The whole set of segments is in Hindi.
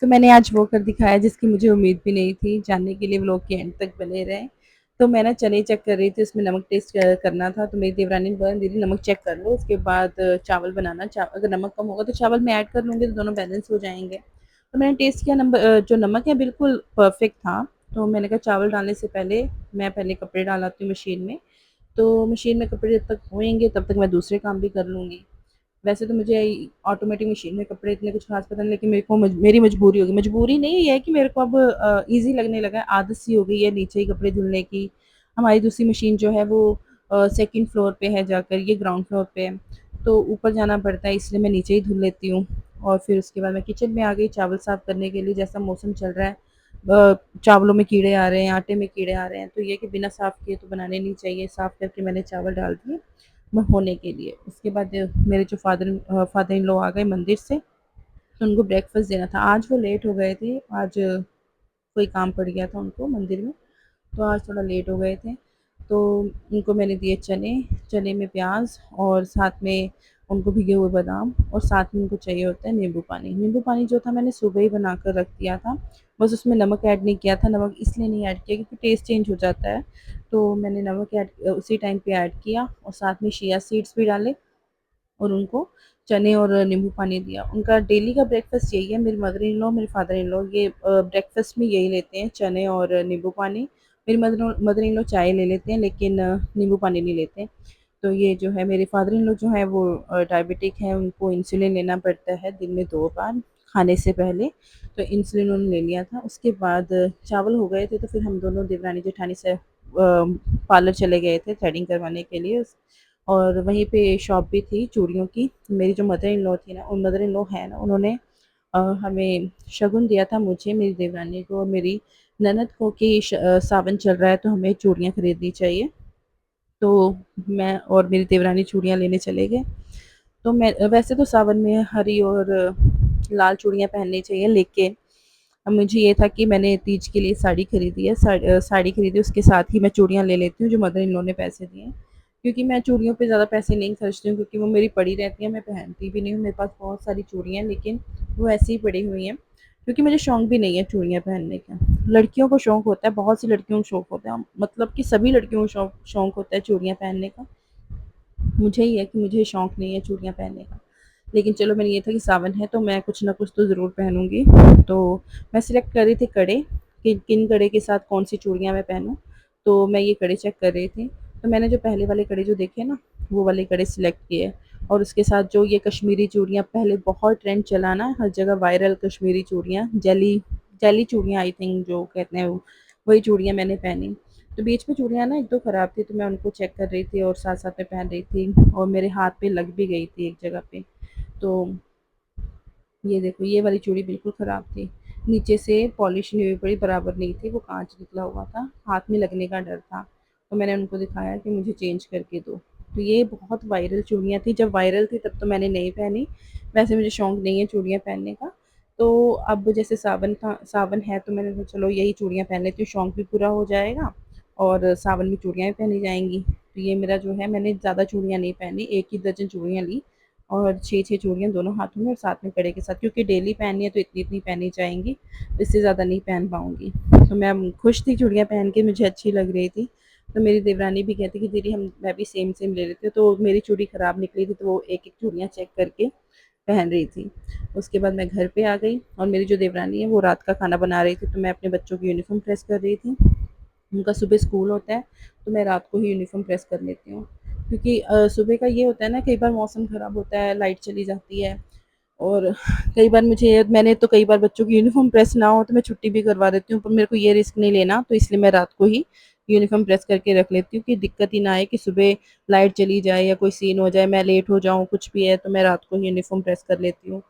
तो मैंने आज वो कर दिखाया जिसकी मुझे उम्मीद भी नहीं थी। जानने के लिए व्लॉग के एंड तक बने रहें। तो मैं ना चने चेक कर रही थी, उसमें नमक टेस्ट करना था, तो मेरी देवरानी ने बोला दीदी नमक चेक कर लो, उसके बाद चावल बनाना। अगर नमक कम होगा तो चावल मैं ऐड कर लूँगी, तो दोनों बैलेंस हो जाएँगे। तो मैंने टेस्ट किया, जो नमक है बिल्कुल परफेक्ट था। तो मैंने कहा चावल डालने से पहले मैं पहले कपड़े डाल आती हूँ मशीन में। तो मशीन में कपड़े जब तक होएँगे तब तक मैं दूसरे काम भी कर लूँगी। वैसे तो मुझे ऑटोमेटिक मशीन में कपड़े इतने कुछ ख़ास पसंद नहीं, लेकिन मेरे को मेरी मजबूरी हो गई। मजबूरी नहीं, ये है कि मेरे को अब ईज़ी लगने लगा है, आदत सी हो गई है नीचे ही कपड़े धुलने की। हमारी दूसरी मशीन जो है वो सेकंड फ्लोर पे है जाकर, ये ग्राउंड फ्लोर पे है। तो ऊपर जाना पड़ता है, इसलिए मैं नीचे ही धुल लेती हूँ। और फिर उसके बाद मैं किचन में आ गई चावल साफ़ करने के लिए। जैसा मौसम चल रहा है, चावलों में कीड़े आ रहे हैं, आटे में कीड़े आ रहे हैं, तो ये कि बिना साफ़ किए तो बनाने नहीं चाहिए। साफ़ करके मैंने चावल डाल दिए होने के लिए। उसके बाद मेरे जो फादर इन लॉ आ गए मंदिर से, तो उनको ब्रेकफ़ास्ट देना था। आज वो लेट हो गए थे, आज कोई काम पड़ गया था उनको मंदिर में, तो आज थोड़ा लेट हो गए थे। तो उनको मैंने दिए चने, चने में प्याज़ और साथ में उनको भिगे हुए बादाम, और साथ में उनको चाहिए होता है नींबू पानी। नींबू पानी जो था मैंने सुबह ही बना कर रख दिया था, बस उसमें नमक ऐड नहीं किया था। नमक इसलिए नहीं ऐड किया क्योंकि टेस्ट चेंज हो जाता है, तो मैंने नमक उसी टाइम पे ऐड किया, और साथ में चिया सीड्स भी डाले और उनको चने और नींबू पानी दिया। उनका डेली का ब्रेकफ़ास्ट यही है। मेरी मदर इन लॉ, मेरे फादर इन लॉ ये ब्रेकफ़ास्ट में यही लेते हैं, चने और नींबू पानी। मेरी मदर इन लॉ चाय ले लेते हैं, लेकिन नींबू पानी नहीं लेते। तो ये जो है मेरे फादर इन लॉ जो हैं वो डायबिटिक हैं, उनको इंसुलिन लेना पड़ता है दिन में 2 बार खाने से पहले। तो इंसुलिन उन्होंने ले लिया था। उसके बाद चावल हो गए थे, तो फिर हम दोनों देवरानी-जेठानी से पार्लर चले गए थे थ्रेडिंग करवाने के लिए। और वहीं पे शॉप भी थी चूड़ियों की। मेरी जो मदर इन लॉ थी ना, मदर इन लॉ है ना, उन्होंने हमें शगुन दिया था, मुझे, मेरी देवरानी को और मेरी ननद को, कि सावन चल रहा है तो हमें चूड़ियाँ खरीदनी चाहिए। तो मैं और मेरी देवरानी चूड़ियाँ लेने चले गए। तो मैं वैसे तो सावन में हरी और लाल चूड़ियाँ पहननी चाहिए, लेकिन अब मुझे ये था कि मैंने तीज के लिए साड़ी खरीदी है, साड़ी खरीदी, उसके साथ ही मैं चूड़ियाँ ले लेती हूँ जो मदर इन लॉ ने पैसे दिए हैं। क्योंकि मैं चूड़ियों पे ज़्यादा पैसे नहीं खर्चती हूँ, क्योंकि वो मेरी पड़ी रहती हैं, मैं पहनती भी नहीं हूँ। मेरे पास बहुत सारी चूड़ियाँ हैं, लेकिन वो ऐसे ही पड़ी हुई हैं, क्योंकि मुझे शौक भी नहीं है चूड़ियाँ पहनने का। लड़कियों को शौक होता है, बहुत सी लड़कियों को शौक होता है, मतलब कि सभी लड़कियों को शौक शौक होता है चूड़ियाँ पहनने का। मुझे ही है कि मुझे शौक नहीं है चूड़ियाँ पहनने का। लेकिन चलो, मेरा ये था कि सावन है तो मैं कुछ ना कुछ तो ज़रूर पहनूँगी। तो मैं सिलेक्ट कर रही थी कड़े, कि किन कड़े के साथ कौन-सी चूड़ियाँ मैं पहनूँ। तो मैं ये कड़े चेक कर रही थी। तो मैंने जो पहले वाले कड़े जो देखे ना, वो वाले कड़े सिलेक्ट किए, और उसके साथ जो ये कश्मीरी चूड़ियाँ पहले बहुत ट्रेंड चला ना, हर जगह वायरल कश्मीरी चूड़ियाँ, जेली जेली चूड़ियाँ आई थिंक जो कहते हैं, वही चूड़ियाँ मैंने पहनी। तो बीच में चूड़ियाँ ना 1-2 ख़राब थी, तो मैं उनको चेक कर रही थी और साथ-साथ में पहन रही थी, और मेरे हाथ पे लग भी गई थी एक जगह पे। तो ये देखो, ये वाली चूड़ी बिल्कुल ख़राब थी। नीचे से पॉलिश नहीं हुई पड़ी, बराबर नहीं थी, वो काँच निकला हुआ था, हाथ में लगने का डर था। तो मैंने उनको दिखाया कि मुझे चेंज करके दो। तो ये बहुत वायरल चूड़ियाँ थी, जब वायरल थी तब तो मैंने नहीं पहनी। वैसे मुझे शौक नहीं है चूड़ियाँ पहनने का। तो अब जैसे सावन है, तो मैंने सोचा चलो यही चूड़ियाँ पहन लेती हूँ, शौक भी पूरा हो जाएगा और सावन में चूड़ियाँ भी पहनी जाएँगी। तो ये मेरा जो है, मैंने ज़्यादा चूड़ियाँ नहीं पहनी, 1 ही दर्जन चूड़ियाँ ली, और 6-6 चूड़ियाँ दोनों हाथों में और साथ में कड़े के साथ, क्योंकि डेली पहननी है तो इतनी-इतनी पहनी जाएँगी, इससे ज़्यादा नहीं पहन पाऊँगी। तो मैं खुश थी चूड़ियाँ पहन के, मुझे अच्छी लग रही थी। तो मेरी देवरानी भी कहती कि दीदी मैं भी सेम-सेम ले लेती हूँ, तो मेरी चूड़ी खराब निकली थी, तो वो एक-एक चूड़ियाँ चेक करके पहन रही थी। उसके बाद मैं घर पे आ गई, और मेरी जो देवरानी है वो रात का खाना बना रही थी, तो मैं अपने बच्चों की यूनिफ़ॉर्म प्रेस कर रही थी। उनका सुबह स्कूल होता है, तो मैं रात को ही यूनिफ़ॉर्म प्रेस कर लेती हूँ। क्योंकि सुबह का ये होता है ना, कई बार मौसम ख़राब होता है, लाइट चली जाती है, और कई बार मैंने तो कई बार बच्चों की यूनिफ़ॉर्म प्रेस ना हो तो मैं छुट्टी भी करवा देती हूँ, पर मेरे को ये रिस्क नहीं लेना, तो इसलिए मैं रात को ही यूनिफ़ॉर्म प्रेस करके रख लेती हूँ, कि दिक्कत ही ना आए कि सुबह लाइट चली जाए या कोई सीन हो जाए, मैं लेट हो जाऊँ, कुछ भी है, तो मैं रात को ही यूनिफ़ॉर्म प्रेस कर लेती हूँ।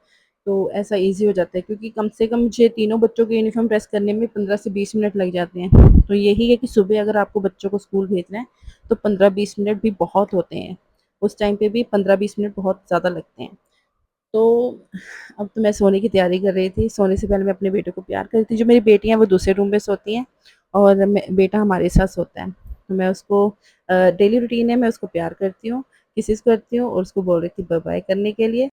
तो ऐसा ईज़ी हो जाता है, क्योंकि कम से कम मुझे तीनों बच्चों की यूनिफ़ॉर्म प्रेस करने में 15 से 20 मिनट लग जाते हैं। तो यही है कि सुबह अगर आपको बच्चों को स्कूल भेजना है, तो 15-20 मिनट भी बहुत होते हैं। उस टाइम पे भी 15-20 मिनट बहुत ज़्यादा लगते हैं। तो अब तो मैं सोने की तैयारी कर रही थी। सोने से पहले मैं अपने बेटे को प्यार करती हूँ। जो मेरी बेटियाँ हैं वो दूसरे रूम में सोती हैं, और बेटा हमारे साथ सोता है। तो मैं उसको डेली रूटीन है, मैं उसको प्यार करती हूँ, किसेस करती हूँ और उसको बोल रही थी बाय-बाय करने के लिए।